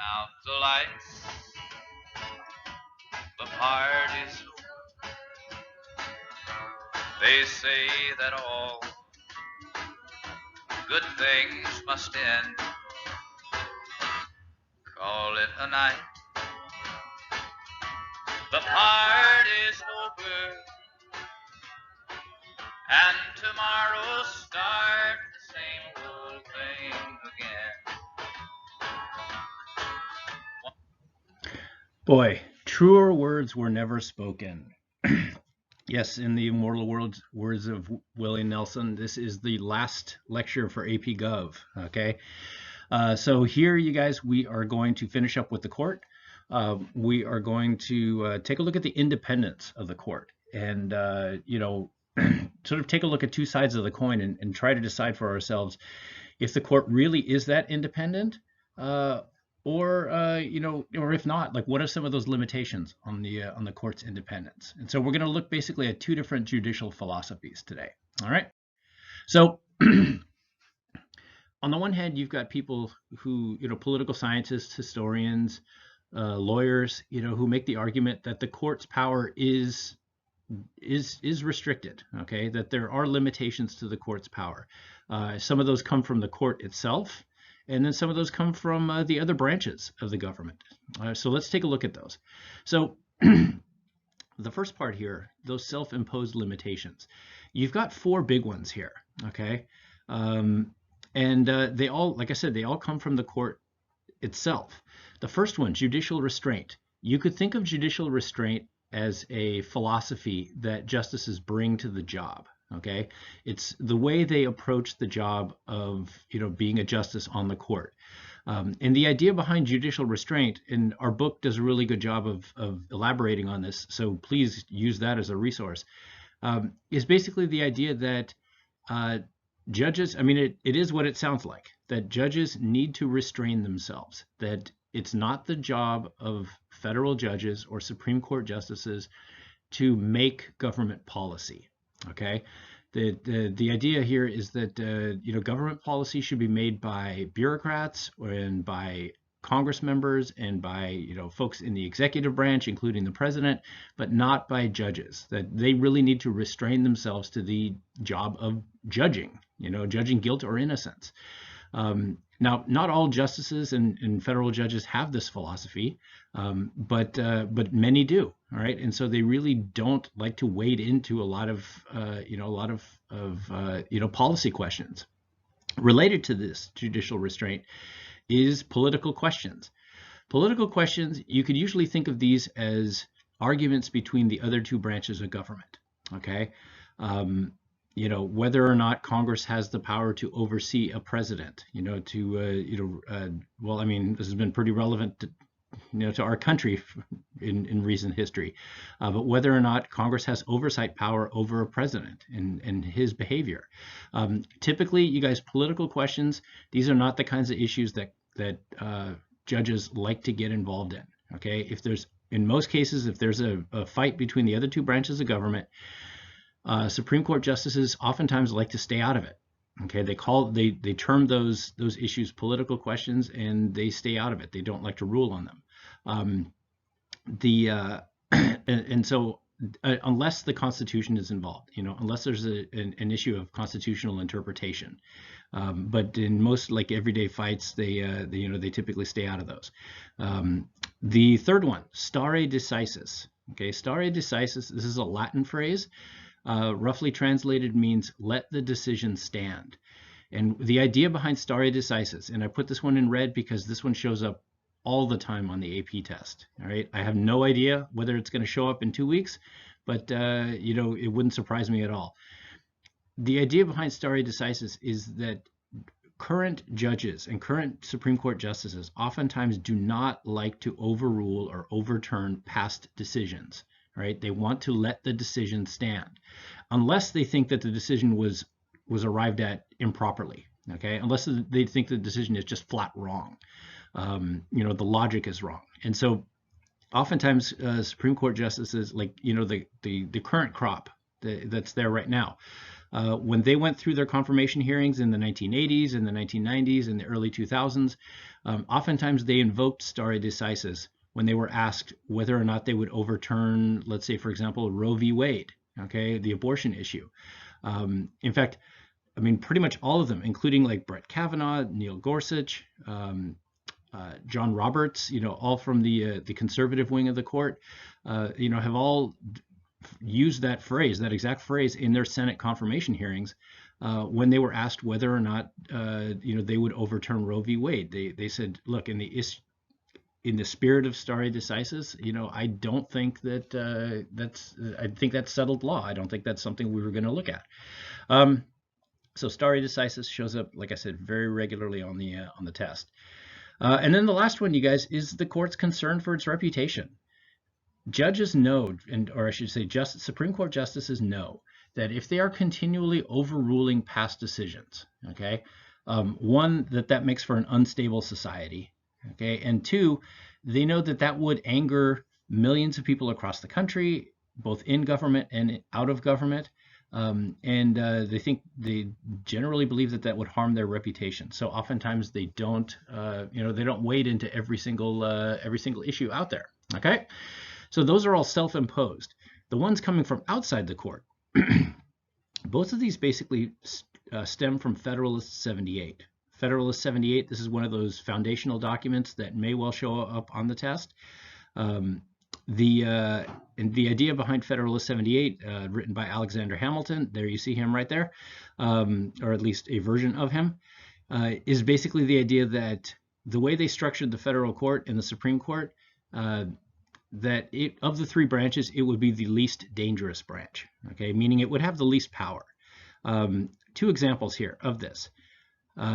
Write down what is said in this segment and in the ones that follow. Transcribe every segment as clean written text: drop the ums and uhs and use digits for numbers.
out the lights, the party's over. They say that all good things must end. Call it a night. The party's over, and tomorrow start the same old thing again. Boy, truer words were never spoken. Yes, in the immortal words of Willie Nelson, this is the last lecture for AP Gov. Okay, so here, you guys, we are going to finish up with the court. We are going to take a look at the independence of the court, and sort of take a look at two sides of the coin, and try to decide for ourselves if the court really is that independent, or if not, like, what are some of those limitations on the court's independence? And so we're going to look basically at two different judicial philosophies today. All right. So on the one hand, you've got people who, political scientists, historians, lawyers, who make the argument that the court's power is restricted. Okay, that there are limitations to the court's power. Some of those come from the court itself, and then some of those come from the other branches of the government. So let's take a look at those. So the first part here, those self-imposed limitations. You've got four big ones here, okay? And they all, like I said, they all come from the court itself. The first one, judicial restraint. You could think of judicial restraint as a philosophy that justices bring to the job. Okay, it's the way they approach the job of being a justice on the court. And the idea behind judicial restraint, and our book does a really good job of elaborating on this, so please use that as a resource, is basically the idea that judges, it is what it sounds like, that judges need to restrain themselves, that it's not the job of federal judges or Supreme Court justices to make government policy. Okay, the idea here is that government policy should be made by bureaucrats and by Congress members and by folks in the executive branch, including the president, but not by judges. That they really need to restrain themselves to the job of judging, judging guilt or innocence. Now, not all justices and federal judges have this philosophy, but many do. All right, and so they really don't like to wade into a lot of policy questions. Related to this judicial restraint is political questions. Political questions, you could usually think of these as arguments between the other two branches of government. Okay. Whether or not Congress has the power to oversee a president, well, this has been pretty relevant to our country in recent history, but whether or not Congress has oversight power over a president and his behavior. Typically, you guys, political questions, these are not the kinds of issues that judges like to get involved in. Okay, in most cases, if there's a fight between the other two branches of government, Supreme Court justices oftentimes like to stay out of it. Okay, they term those issues political questions, and they stay out of it. They don't like to rule on them. And so unless the Constitution is involved, unless there's an issue of constitutional interpretation, but in most everyday fights, they typically stay out of those. The third one, stare decisis. Okay, stare decisis. This is a Latin phrase. Roughly translated means let the decision stand. And the idea behind stare decisis, and I put this one in red because this one shows up all the time on the AP test. All right, I have no idea whether it's going to show up in 2 weeks, but it wouldn't surprise me at all. The idea behind stare decisis is that current judges and current Supreme Court justices oftentimes do not like to overrule or overturn past decisions. Right? They want to let the decision stand, unless they think that the decision was arrived at improperly. Okay, unless they think the decision is just flat wrong. The logic is wrong, and so oftentimes Supreme Court justices, the current crop that's there right now, When they went through their confirmation hearings in the 1980s, in the 1990s, and the early 2000s, oftentimes they invoked stare decisis when they were asked whether or not they would overturn, let's say, for example, Roe v. Wade, okay, the abortion issue. In fact, I mean, pretty much all of them, including like Brett Kavanaugh, Neil Gorsuch, John Roberts, all from the conservative wing of the court, have all used that phrase, that exact phrase, in their Senate confirmation hearings when they were asked whether or not they would overturn Roe v. Wade. They said, look, in the spirit of stare decisis, I don't think that I think that's settled law. I don't think that's something we were going to look at. So stare decisis shows up, like I said, very regularly on the test. And then the last one, you guys, is the court's concern for its reputation. Judges know, or I should say, Supreme Court justices know that if they are continually overruling past decisions, okay, one, that makes for an unstable society, okay, and two, they know that would anger millions of people across the country, both in government and out of government, and they generally believe that would harm their reputation. So oftentimes they don't wade into every single issue out there, okay. So those are all self-imposed. The ones coming from outside the court, both of these basically stem from Federalist 78. Federalist 78, this is one of those foundational documents that may well show up on the test. And the idea behind Federalist 78, written by Alexander Hamilton, there you see him right there, or at least a version of him, is basically the idea that the way they structured the federal court and the Supreme Court, that of the three branches, it would be the least dangerous branch, okay, meaning it would have the least power. Two examples here of this.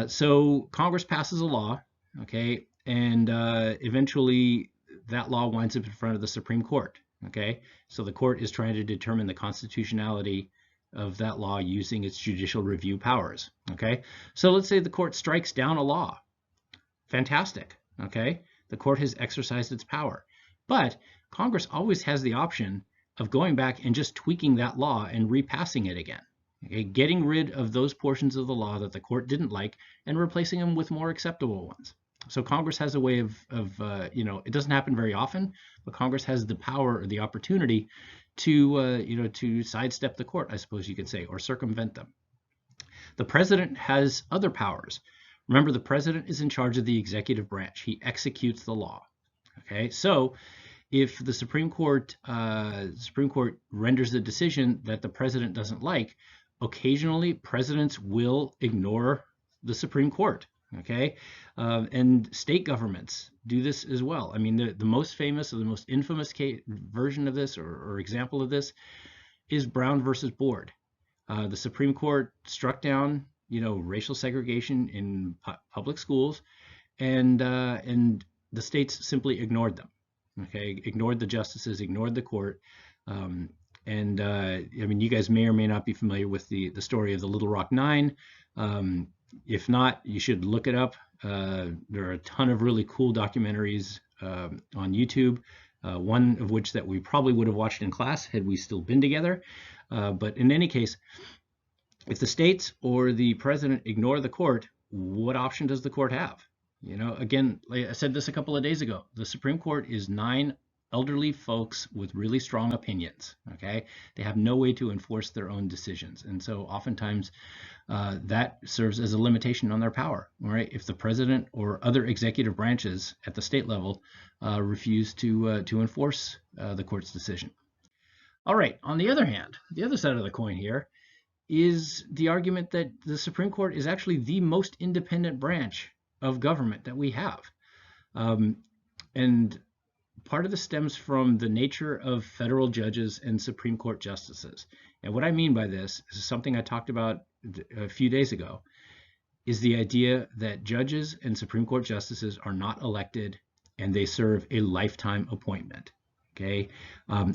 So Congress passes a law, okay, and eventually that law winds up in front of the Supreme Court, okay? So the court is trying to determine the constitutionality of that law using its judicial review powers, okay? So let's say the court strikes down a law. Fantastic, okay? The court has exercised its power. But Congress always has the option of going back and just tweaking that law and repassing it again, okay? Getting rid of those portions of the law that the court didn't like and replacing them with more acceptable ones. So Congress has a way of it doesn't happen very often, but Congress has the power or the opportunity to sidestep the court, I suppose you could say, or circumvent them. The president has other powers. Remember, the president is in charge of the executive branch. He executes the law. Okay, so if the Supreme Court renders a decision that the president doesn't like, occasionally presidents will ignore the Supreme Court. Okay, and state governments do this as well. I mean, the most famous or the most infamous version of this or example of this is Brown versus Board. The Supreme Court struck down, racial segregation in public schools, and the states simply ignored them. Okay, ignored the justices, ignored the court. I mean, you guys may or may not be familiar with the story of the Little Rock Nine. If not, you should look it up. There are a ton of really cool documentaries on YouTube, one of which that we probably would have watched in class had we still been together. But in any case, if the states or the president ignore the court, what option does the court have? Again, like I said this a couple of days ago, the Supreme Court is 9 elderly folks with really strong opinions, okay? They have no way to enforce their own decisions. And so oftentimes that serves as a limitation on their power, all right? If the president or other executive branches at the state level refuse to enforce the court's decision. All right, on the other hand, the other side of the coin here is the argument that the Supreme Court is actually the most independent branch of government that we have. And part of this stems from the nature of federal judges and Supreme Court justices. And what I mean by this is something I talked about a few days ago, is the idea that judges and Supreme Court justices are not elected and they serve a lifetime appointment. Okay,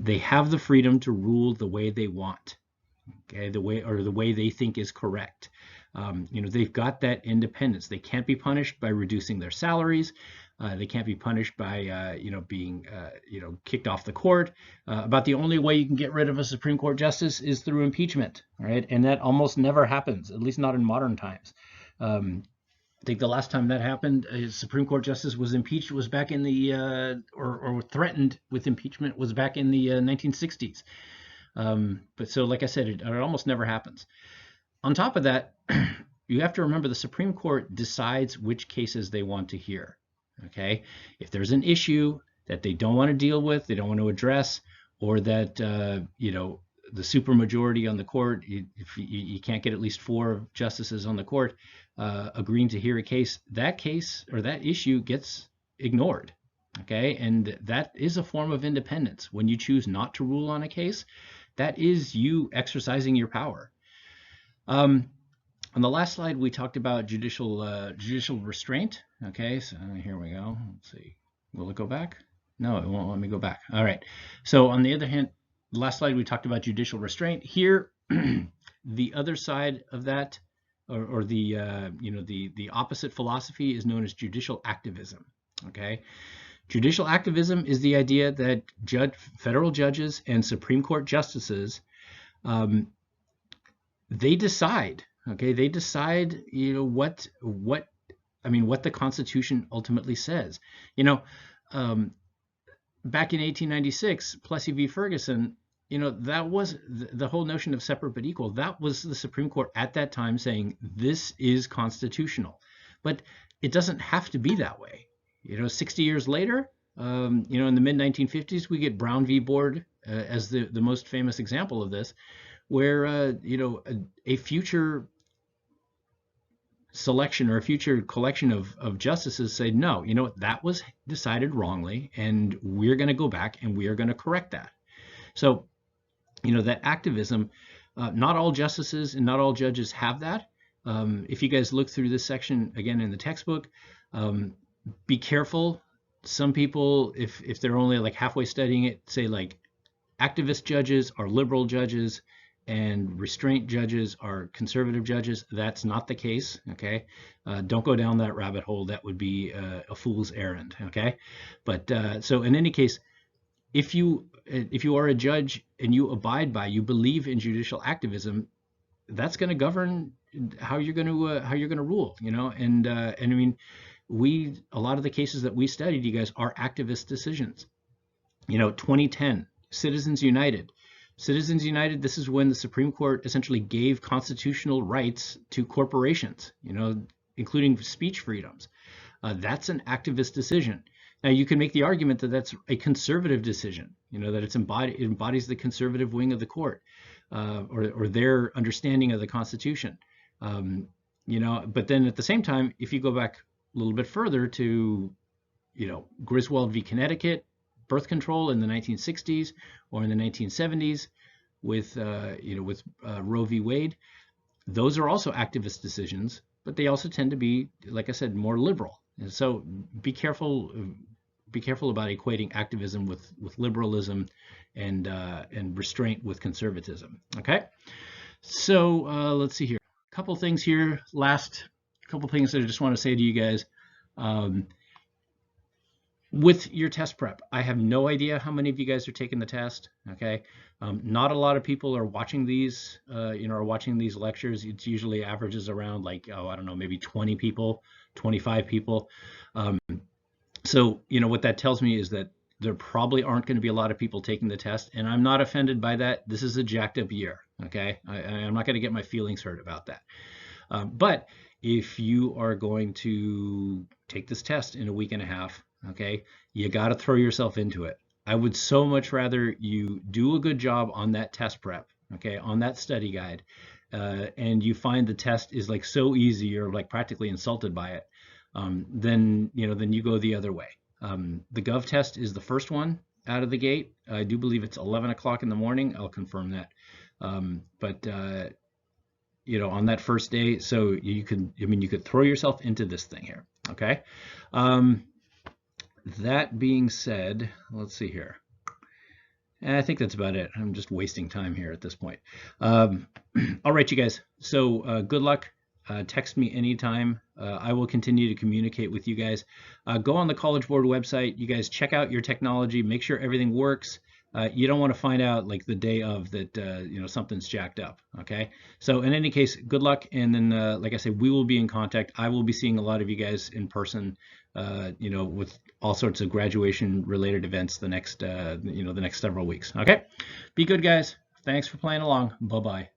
they have the freedom to rule the way they want. Okay, the way they think is correct. They've got that independence. They can't be punished by reducing their salaries. They can't be punished by, being, kicked off the court. About the only way you can get rid of a Supreme Court justice is through impeachment, right? And that almost never happens, at least not in modern times. I think the last time that happened, a Supreme Court justice was impeached was back in the, or threatened with impeachment was back in the 1960s. But so, like I said, it almost never happens. On top of that, you have to remember the Supreme Court decides which cases they want to hear. Okay, if there's an issue that they don't want to deal with, they don't want to address, or that the supermajority on the court, if you can't get at least 4 justices on the court agreeing to hear a case, that case or that issue gets ignored. Okay, and that is a form of independence. When you choose not to rule on a case, that is you exercising your power. On the last slide, we talked about judicial restraint. Okay, so here we go. Let's see. Will it go back? No, it won't let me go back. All right. So on the other hand, last slide we talked about judicial restraint. Here, the other side of that, or the opposite philosophy is known as judicial activism. Okay. Judicial activism is the idea that federal judges and Supreme Court justices, they decide. Okay, they decide, what the Constitution ultimately says. Back in 1896, Plessy v. Ferguson, that was the whole notion of separate but equal. That was the Supreme Court at that time saying this is constitutional, but it doesn't have to be that way. 60 years later, in the mid 1950s, we get Brown v. Board as the most famous example of this, where a future selection or a future collection of justices say, no, that was decided wrongly, and we're going to go back and we are going to correct that. So, that activism, not all justices and not all judges have that. If you guys look through this section again in the textbook, be careful. Some people, if they're only like halfway studying it, say like activist judges are liberal judges and restraint judges are conservative judges. That's not the case. Okay, don't go down that rabbit hole. That would be a fool's errand. Okay, but so in any case, if you are a judge and you abide by, you believe in judicial activism, that's going to govern how you're going to rule. And I mean, a lot of the cases that we studied, you guys, are activist decisions. 2010, Citizens United. Citizens United, this is when the Supreme Court essentially gave constitutional rights to corporations, including speech freedoms. That's an activist decision. Now, you can make the argument that that's a conservative decision, that it embodies the conservative wing of the court, or their understanding of the Constitution. But then at the same time, if you go back a little bit further to, Griswold v. Connecticut, birth control in the 1960s or in the 1970s with Roe v. Wade, those are also activist decisions, but they also tend to be, like I said, more liberal. And so be careful about equating activism with liberalism and restraint with conservatism. Okay, so let's see here. A couple things here. Last couple things that I just want to say to you guys. With your test prep, I have no idea how many of you guys are taking the test. Okay, not a lot of people are watching these, are watching these lectures. It's usually averages around like, I don't know, maybe 20 people, 25 people. So, what that tells me is that there probably aren't going to be a lot of people taking the test, and I'm not offended by that. This is a jacked up year. Okay, I'm not going to get my feelings hurt about that. But if you are going to take this test in a week and a half, okay, you got to throw yourself into it. I would so much rather you do a good job on that test prep, okay, on that study guide, and you find the test is like so easy, you're like practically insulted by it, then you go the other way. The Gov test is the first one out of the gate. I do believe it's 11 o'clock in the morning. I'll confirm that. But on that first day, so you could throw yourself into this thing here. Okay. That being said, let's see here. I think that's about it. I'm just wasting time here at this point. All right, you guys. So good luck. Text me anytime. I will continue to communicate with you guys. Go on the College Board website. You guys check out your technology. Make sure everything works. You don't want to find out like the day of that, something's jacked up. Okay. So in any case, good luck. And then, like I said, we will be in contact. I will be seeing a lot of you guys in person, with all sorts of graduation related events the next several weeks. Okay. Be good, guys. Thanks for playing along. Bye-bye.